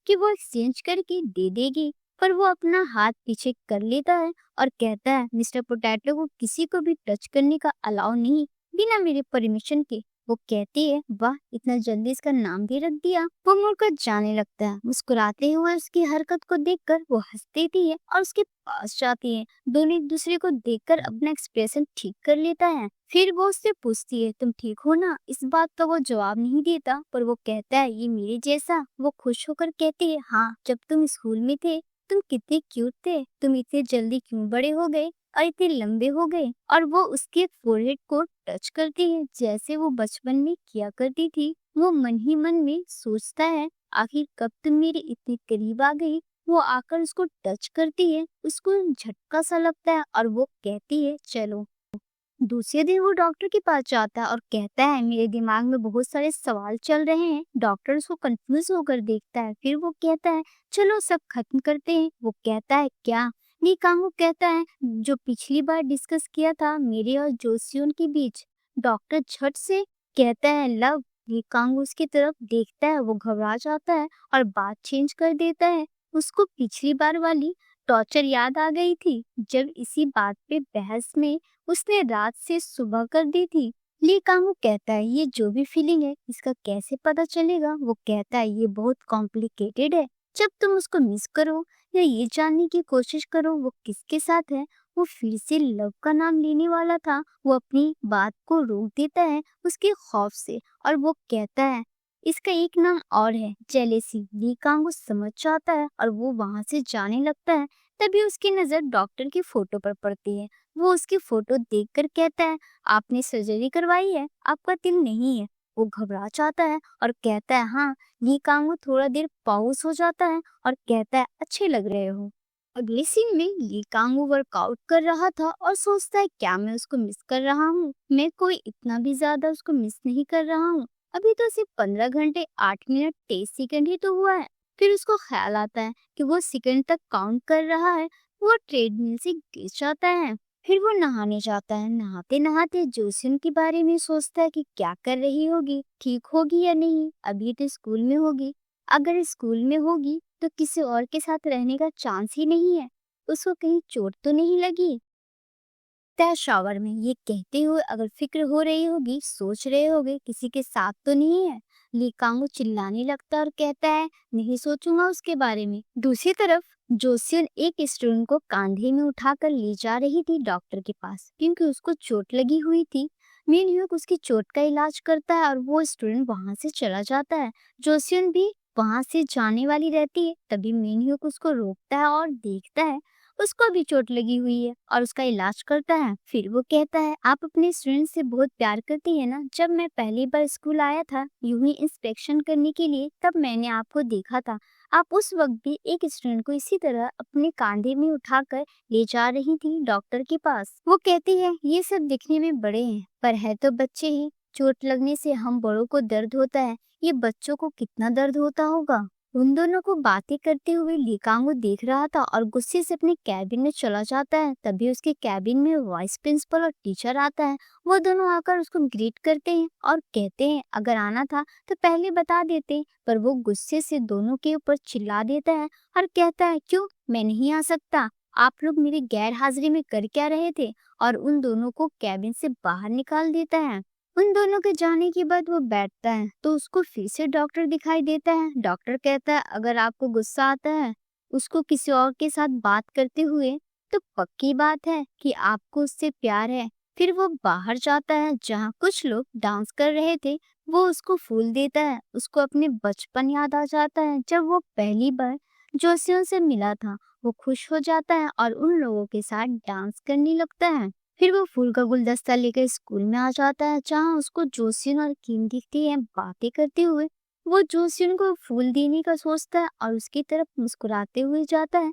कि वो एक्सचेंज करके दे देगी, पर वो अपना हाथ पीछे कर लेता है और कहता है मिस्टर पोटैटो को किसी को भी टच करने का अलाउ नहीं, बिना मेरे परमिशन के। वो कहती है वाह, इतना जल्दी इसका नाम भी रख दिया। वो मुड़कर जाने लगता है। मुस्कुराते हुए उसकी हरकत को देखकर वो हंस देती है और उसके पास जाती है। दोनों एक दूसरे को देखकर अपना एक्सप्रेशन ठीक कर लेता है। फिर वो उससे पूछती है तुम ठीक हो ना। इस बात का वो जवाब नहीं देता, पर वो कहता है ये मेरे जैसा। वो खुश होकर कहती है हाँ, जब तुम स्कूल में थे तुम कितने क्यूट थे, तुम इतने जल्दी क्यों बड़े हो गए और इतने लंबे हो गए। और वो उसके फोरहेड को टच करती है जैसे वो बचपन में किया करती थी। वो मन ही मन में सोचता है आखिर कब तुम मेरे इतने करीब आ गई। वो आकर उसको टच करती है, उसको झटका सा लगता है और वो कहती है चलो। दूसरे दिन वो डॉक्टर के पास जाता है और कहता है मेरे दिमाग में बहुत सारे सवाल चल रहे हैं। डॉक्टर उसको कंफ्यूज होकर देखता है, फिर वो कहता है चलो सब खत्म करते हैं। वो कहता है क्या। ली कांगो कहता है जो पिछली बार डिस्कस किया था मेरे और जोसियोन के बीच। डॉक्टर झट से कहता है लव। ली कांगो उसकी तरफ देखता है, वो घबरा जाता है और बात चेंज कर देता है। उसको पिछली बार वाली टॉर्चर याद आ गई थी, जब इसी बात पे बहस में उसने रात से सुबह कर दी थी। ली कांगू कहता है ये जो भी फीलिंग है इसका कैसे पता चलेगा। वो कहता है ये बहुत कॉम्प्लिकेटेड है। जब तुम उसको मिस करो या ये जानने की कोशिश करो वो किसके साथ है। वो फिर से लव का नाम लेने वाला था। वो अपनी बात को रोक देता है उसके खौफ से और वो कहता है इसका एक नाम और है जेलेसी। ली कांगू समझ जाता है और वो वहां से जाने लगता है। तभी उसकी नजर डॉक्टर की फोटो पर पड़ती है। वो उसकी फोटो देखकर कहता है आपने सर्जरी करवाई है, आपका दिल नहीं है। वो घबरा जाता है और कहता है हाँ। ली कांगो थोड़ा देर पॉज हो जाता है और कहता है अच्छे लग रहे हो। अगले सीन में ली कांगो वर्कआउट कर रहा था और सोचता है क्या मैं उसको मिस कर रहा हूँ। मैं कोई इतना भी ज्यादा उसको मिस नहीं कर रहा हूँ। अभी तो सिर्फ 15 घंटे 8 मिनट 23 सेकंड ही तो हुआ है। फिर उसको ख्याल आता है कि वो सेकंड तक काउंट कर रहा है। वो ट्रेडमिल से गिर जाता है। फिर वो नहाने जाता है। नहाते नहाते जोसिन के बारे में सोचता है कि क्या कर रही होगी, ठीक होगी या नहीं। अभी तो स्कूल में होगी। अगर स्कूल में होगी तो किसी और के साथ रहने का चांस ही नहीं है। उसको कहीं चोट तो नहीं लगी। तय शावर में ये कहते हुए अगर फिक्र हो रही होगी, सोच रहे होगे किसी के साथ तो नहीं है। ली कांगो चिल्लाने लगता है और कहता है नहीं सोचूंगा उसके बारे में। दूसरी तरफ जोसियन एक स्टूडेंट को कांधे में उठाकर ले जा रही थी डॉक्टर के पास, क्योंकि उसको चोट लगी हुई थी। मिन ह्यूक उसकी चोट का इलाज करता है और वो स्टूडेंट वहां से चला जाता है। जोसियन भी वहां से जाने वाली रहती है, तभी मिन ह्यूक उसको रोकता है और देखता है उसको भी चोट लगी हुई है और उसका इलाज करता है। फिर वो कहता है आप अपने स्टूडेंट से बहुत प्यार करती है ना। जब मैं पहली बार स्कूल आया था यूं ही इंस्पेक्शन करने के लिए, तब मैंने आपको देखा था। आप उस वक्त भी एक स्टूडेंट को इसी तरह अपने कांधे में उठाकर ले जा रही थी डॉक्टर के पास। वो कहती है ये सब दिखने में बड़े हैं पर है तो बच्चे ही। चोट लगने से हम बड़ों को दर्द होता है, ये बच्चों को कितना दर्द होता होगा। उन दोनों को बातें करते हुए ली कांगो देख रहा था और गुस्से से अपने कैबिन में चला जाता है। तभी उसके कैबिन में वाइस प्रिंसिपल और टीचर आता है। वो दोनों आकर उसको ग्रीट करते हैं और कहते हैं अगर आना था तो पहले बता देते। पर वो गुस्से से दोनों के ऊपर चिल्ला देता है और कहता है क्यों, मैं नहीं आ सकता। आप लोग मेरी गैर हाजिरी में कर क्या रहे थे। और उन दोनों को कैबिन से बाहर निकाल देता है। उन दोनों के जाने के बाद वो बैठता है तो उसको फिर से डॉक्टर दिखाई देता है। डॉक्टर कहता है अगर आपको गुस्सा आता है उसको किसी और के साथ बात करते हुए, तो पक्की बात है कि आपको उससे प्यार है। फिर वो बाहर जाता है जहाँ कुछ लोग डांस कर रहे थे। वो उसको फूल देता है। उसको अपने बचपन याद आ जाता है जब वो पहली बार जोशियों से मिला था। वो खुश हो जाता है और उन लोगों के साथ डांस करने लगता है। फिर वो फूल का गुलदस्ता लेकर स्कूल में आ जाता है जहाँ उसको जोसियन और किम दिखती है बातें करते हुए। वो जोसियन को फूल देने का सोचता है और उसकी तरफ मुस्कुराते हुए जाता है।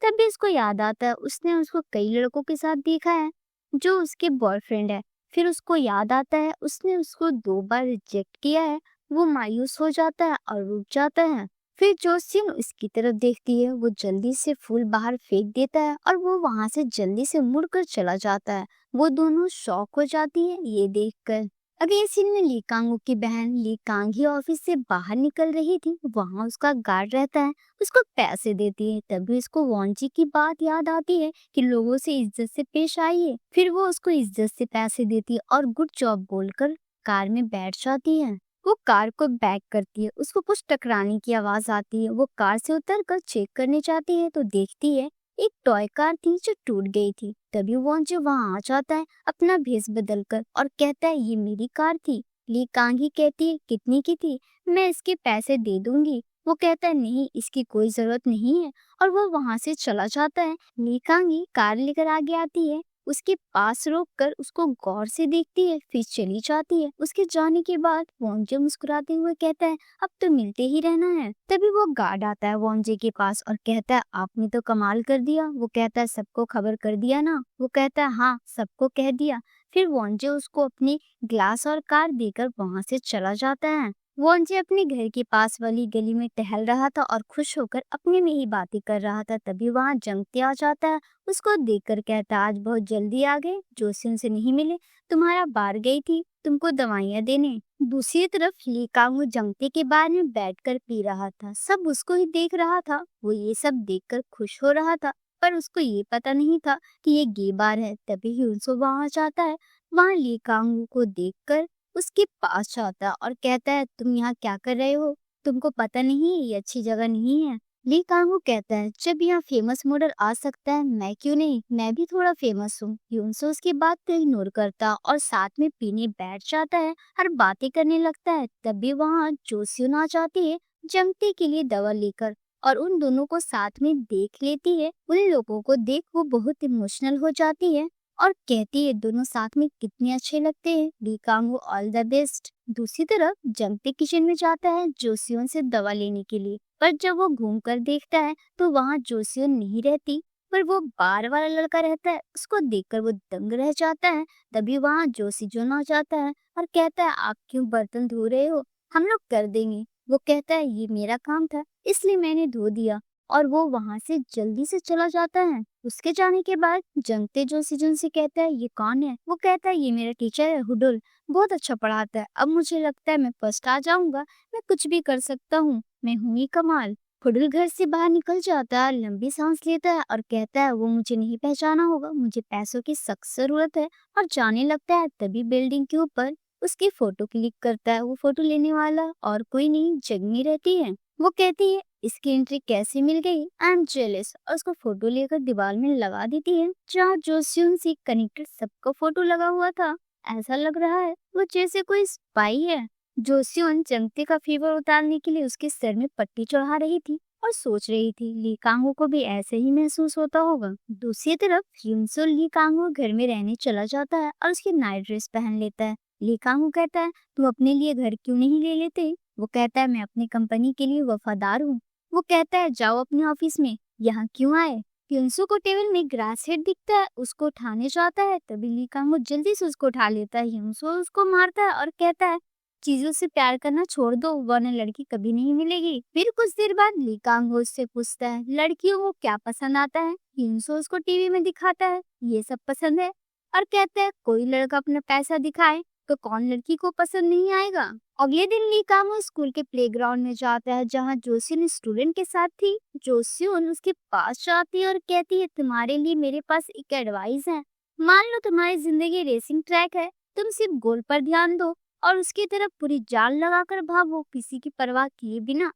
तभी उसको याद आता है उसने उसको कई लड़कों के साथ देखा है जो उसके बॉयफ्रेंड है। फिर उसको याद आता है उसने उसको 2 बार रिजेक्ट किया है। वो मायूस हो जाता है और रुक जाता है। फिर जोसियन उसकी तरफ देखती है। वो जल्दी से फूल बाहर फेंक देता है और वो वहां से जल्दी से मुड़कर चला जाता है। वो दोनों शॉक हो जाती है ये देखकर। अगले सीन में ली कांगो की बहन ली कांग ही ऑफिस से बाहर निकल रही थी। वहां उसका गार्ड रहता है, उसको पैसे देती है। तभी उसको वॉन्जी की बात याद आती है कि लोगों से इज्जत से पेश आइए। फिर वो उसको इज्जत से पैसे देती है और गुड जॉब बोलकर कार में बैठ जाती है। वो कार को बैक करती है, उसको कुछ टकराने की आवाज आती है। वो कार से उतर कर चेक करने जाती है तो देखती है एक टॉय कार थी जो टूट गई थी। तभी वॉन्जी वहां आ जाता है अपना भेष बदल कर और कहता है ये मेरी कार थी। ली कांगी कहती है कितनी की थी, मैं इसके पैसे दे दूंगी। वो कहता है नहीं, इसकी कोई जरूरत नहीं है और वो वहां से चला जाता है। ली कांगी कार लेकर आगे आती है, उसके पास रोक कर उसको गौर से देखती है, फिर चली जाती है। उसके जाने के बाद वॉन्जे मुस्कुराते हुए कहता है अब तो मिलते ही रहना है। तभी वो गार्ड आता है वॉन्जे के पास और कहता है आपने तो कमाल कर दिया। वो कहता है सबको खबर कर दिया ना। वो कहता है हाँ, सबको कह दिया। फिर वॉन्जे उसको अपनी ग्लास और कार देकर वहां से चला जाता है। वॉन्जे अपने घर के पास वाली गली में टहल रहा था और खुश होकर अपने में ही बातें कर रहा था। तभी वहां जंगते आ जाता है, उसको देखकर कहता आज बहुत जल्दी आ गए, जोशी उनसे नहीं मिले, तुम्हारा बार गई थी तुमको दवाइयाँ देने। दूसरी तरफ ली कांगू जंगते के बार में बैठकर पी रहा था, सब उसको ही देख रहा था। वो ये सब देखकर खुश हो रहा था, पर उसको ये पता नहीं था कि ये गे बार है। तभी ह्यूनसो वहां जाता है। वहां ली कांगू को देखकर उसके पास जाता है और कहता है तुम यहाँ क्या कर रहे हो, तुमको पता नहीं ये अच्छी जगह नहीं है। ली कांगू कहता है जब यहाँ फेमस मॉडल आ सकता है मैं क्यों नहीं, मैं भी थोड़ा फेमस हूँ। यूनसो उसकी बात को इग्नोर करता और साथ में पीने बैठ जाता है और बातें करने लगता है। तभी वहाँ जोसियोन आ जाती है जंगते के लिए दवा लेकर और उन दोनों को साथ में देख लेती है। उन लोगों को देख वो बहुत इमोशनल हो जाती है और कहती है दोनों साथ में कितने अच्छे लगते हैं, ली कांगू ऑल द बेस्ट। दूसरी तरफ जंगते किचन में जाता है जोसियोन से दवा लेने के लिए, पर जब वो घूम कर देखता है तो वहाँ जोसियन नहीं रहती, पर वो बार वाला लड़का रहता है। उसको देखकर वो दंग रह जाता है। तभी वहाँ जोशी जोन आ जाता है और कहता है आप क्यों बर्तन धो रहे हो, हम लोग कर देंगे। वो कहता है ये मेरा काम था इसलिए मैंने धो दिया और वो वहां से जल्दी से चला जाता है। उसके जाने के बाद जंगते जोशी जोन से कहता है ये कौन है। वो कहता है ये मेरा टीचर है हुडुल, बहुत अच्छा पढ़ाता है। अब मुझे लगता है मैं फर्स्ट आ जाऊंगा, मैं कुछ भी कर सकता हूँ, मैं हूँ ही कमाल। फुडुल घर से बाहर निकल जाता है, लंबी सांस लेता है और कहता है वो मुझे नहीं पहचाना होगा, मुझे पैसों की सख्त जरूरत है, और जाने लगता है। तभी बिल्डिंग के ऊपर उसकी फोटो क्लिक करता है। वो फोटो लेने वाला और कोई नहीं जगनी रहती है। वो कहती है इसकी एंट्री कैसे मिल गई, आई एम जेलस, और उसको फोटो लेकर दीवार में लगा देती है जहाँ जोसियन से कनेक्टेड सबका फोटो लगा हुआ था। ऐसा लग रहा है वो जैसे कोई स्पाई है। जोसियन जंगते का फीवर उतारने के लिए उसके सर में पट्टी चढ़ा रही थी और सोच रही थी ली कांगो को भी ऐसे ही महसूस होता होगा। दूसरी तरफ युनसो ली कांगो घर में रहने चला जाता है और उसकी नाइट ड्रेस पहन लेता है। ली कांगो कहता है तुम अपने लिए घर क्यों नहीं ले लेते। वो कहता है मैं अपनी कंपनी के लिए वफादार हूँ। वो कहता है जाओ अपने ऑफिस में, यहाँ क्यों आए। युनसो को टेबल में ग्रास हेड दिखता है, उसको उठाने जाता है। तभी ली कांगो जल्दी से उसको उठा लेता है। युनसो उसको मारता है और कहता है चीजों से प्यार करना छोड़ दो वरना लड़की कभी नहीं मिलेगी। फिर कुछ देर बाद ली कांगो उससे पूछता है लड़कियों को क्या पसंद आता है। हिंसो उसको टीवी में दिखाता है ये सब पसंद है और कहता है कोई लड़का अपना पैसा दिखाए तो कौन लड़की को पसंद नहीं आएगा। अगले दिन ली कांगो स्कूल के प्लेग्राउंड में जाता है जहाँ जोसियन स्टूडेंट के साथ थी। जोसियन उसके पास जाती है और कहती है तुम्हारे लिए मेरे पास एक एडवाइस है। मान लो तुम्हारी जिंदगी रेसिंग ट्रैक है, तुम सिर्फ गोल पर ध्यान दो और उसकी तरफ पूरी जान लगाकर भागो किसी की परवाह किए बिना।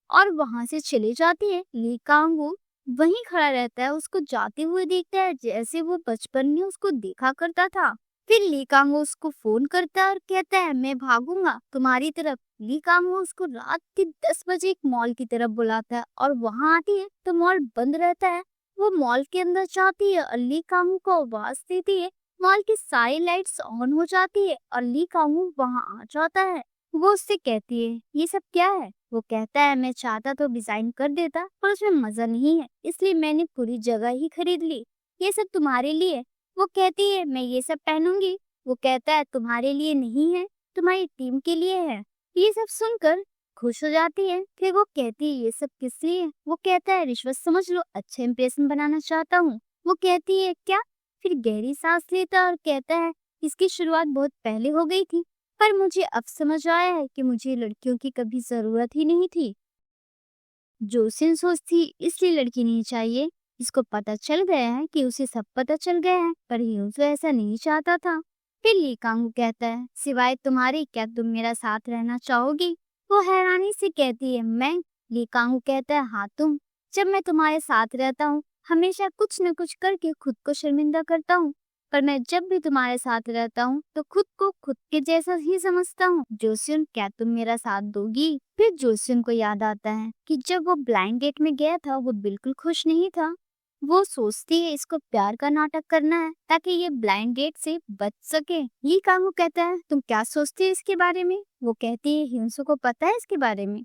और वहां से चले जाती है। ली कांगू वहीं खड़ा रहता है, उसको जाते हुए देखता है जैसे वो बचपन में उसको देखा करता था। फिर ली कांगू उसको फोन करता है और कहता है मैं भागूंगा तुम्हारी तरफ। ली कांगू उसको रात के 10 बजे एक मॉल की तरफ बुलाता है और वहां आती है तो मॉल बंद रहता है। वो मॉल के अंदर जाती है और ली कांगू को आवाज देती है। मॉल की सारी लाइट्स ऑन हो जाती है और ली कांगू वहां आ जाता है। वो उससे कहती है ये सब क्या है। वो कहता है मैं चाहता तो डिजाइन कर देता पर उसमें मजा नहीं है, इसलिए मैंने पूरी जगह ही खरीद ली, ये सब तुम्हारे लिए। वो कहती है मैं ये सब पहनूंगी। वो कहता है तुम्हारे लिए नहीं है, तुम्हारी टीम के लिए है। ये सब सुनकर खुश हो जाती है। फिर वो कहती है ये सब किस लिए। वो कहता है रिश्वत समझ लो, अच्छा इंप्रेशन बनाना चाहता हूँ। वो कहती है क्या। फिर गहरी सांस लेता और कहता है इसकी शुरुआत बहुत पहले हो गई थी, पर मुझे अब समझ आया है कि मुझे लड़कियों की कभी ज़रूरत ही नहीं थी। जोसिन सोचती इसलिए लड़की नहीं चाहिए। इसको पता चल गया है कि उसे सब पता चल गया है, पर ह्यूसो ऐसा नहीं चाहता था। फिर ली कांगू कहता है, सिवाय तुम्हारे क्या तुम मेरा साथ रहना चाहोगी? वो हैरानी से कहती है, मैं? ली कांगू कहता है, हाँ तुम। जब मैं तुम्हारे साथ रहता हूँ हमेशा कुछ न कुछ करके खुद को शर्मिंदा करता हूँ, पर मैं जब भी तुम्हारे साथ रहता हूँ तो खुद को खुद के जैसा ही समझता हूँ। जोसियन, क्या तुम मेरा साथ दोगी? फिर जोसियन को याद आता है कि जब वो ब्लाइंड डेट में गया था वो बिल्कुल खुश नहीं था। वो सोचती है इसको प्यार का नाटक करना है ताकि ये ब्लाइंड डेट से बच सके। ये कांगू कहता है, तुम क्या सोचती है इसके बारे में? वो कहती है, ह्यूसो को पता है इसके बारे में?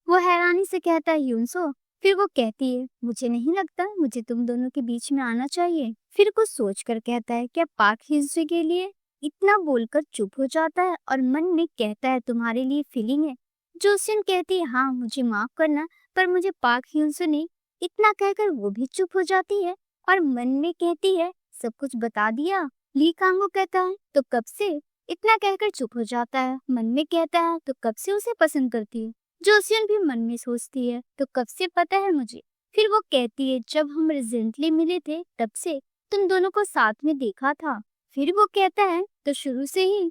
वो हैरानी से कहता है, ह्यूसो? फिर वो कहती है, मुझे नहीं लगता मुझे तुम दोनों के बीच में आना चाहिए। फिर कुछ सोचकर कहता है, क्या पार्क हिस्से के लिए? इतना बोलकर चुप हो जाता है और मन में कहता है, तुम्हारे लिए फीलिंग है? जोसिन कहती है, हाँ मुझे माफ करना, पर मुझे पार्क हिस्से ने। इतना कहकर वो भी चुप हो जाती है और मन में कहती है, सब कुछ बता दिया? ली कांगो कहता है, तो कब से? इतना कहकर चुप हो जाता है। मन में कहता है, तो कब से उसे पसंद करती है? जोसियन भी मन में सोचती है, तो कब से पता है मुझे? फिर वो कहती है, जब हम रिसेंटली मिले थे तब से तुम दोनों को साथ में देखा था। फिर वो कहता है, तो शुरू से ही?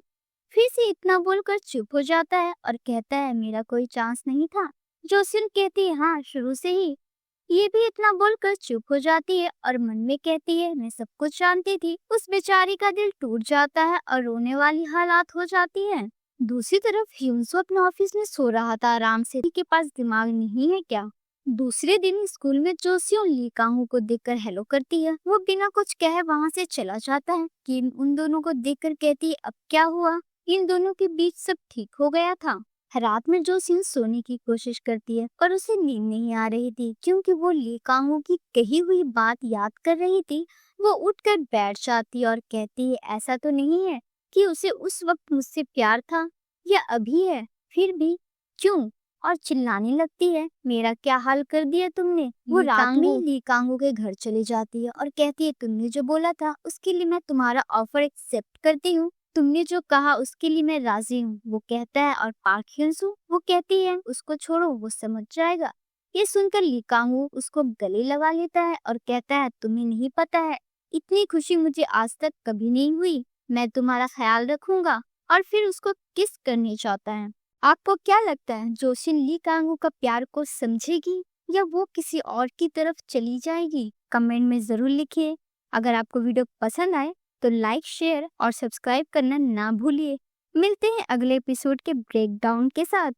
फिर से इतना बोलकर चुप हो जाता है और कहता है, मेरा कोई चांस नहीं था? जोसियन कहती है, हाँ शुरू से ही। ये भी इतना बोलकर चुप हो जाती है और मन में कहती है, मैं सब कुछ जानती थी। उस बेचारी का दिल टूट जाता है और रोने वाली हालात हो जाती है। दूसरी तरफ ह्यूसो अपने ऑफिस में सो रहा था आराम से। के पास दिमाग नहीं है क्या? दूसरे दिन स्कूल में जोसियो ली कांगू को देखकर हेलो करती है। वो बिना कुछ कहे वहां से चला जाता है कि उन दोनों को देखकर कहती है, अब क्या हुआ? इन दोनों के बीच सब ठीक हो गया था। रात में जोसिन सोने की कोशिश करती है पर उसे नींद नहीं आ रही थी क्योंकि वो ली कांगू की कही हुई बात याद कर रही थी। वो उठकर बैठ जाती है और कहती है, ऐसा तो नहीं है कि उसे उस वक्त मुझसे प्यार था या अभी है? फिर भी क्यों? और चिल्लाने लगती है, मेरा क्या हाल कर दिया तुमने? वो रात में ली कांगू के घर चली जाती है और कहती है, तुमने जो बोला था उसके लिए मैं तुम्हारा ऑफर एक्सेप्ट करती हूँ। तुमने जो कहा उसके लिए मैं राजी हूँ। वो कहता है, और पार्क ह्यूसो? वो कहती है, उसको छोड़ो वो समझ जाएगा। ये सुनकर ली कांगू उसको गले लगा लेता है और कहता है, तुम्हें नहीं पता है इतनी खुशी मुझे आज तक कभी नहीं हुई। मैं तुम्हारा ख्याल रखूंगा। और फिर उसको किस करने चाहता है। आपको क्या लगता है, जोशिन ली कांगू का प्यार को समझेगी या वो किसी और की तरफ चली जाएगी? कमेंट में जरूर लिखिए। अगर आपको वीडियो पसंद आए तो लाइक, शेयर और सब्सक्राइब करना ना भूलिए। मिलते हैं अगले एपिसोड के ब्रेकडाउन के साथ।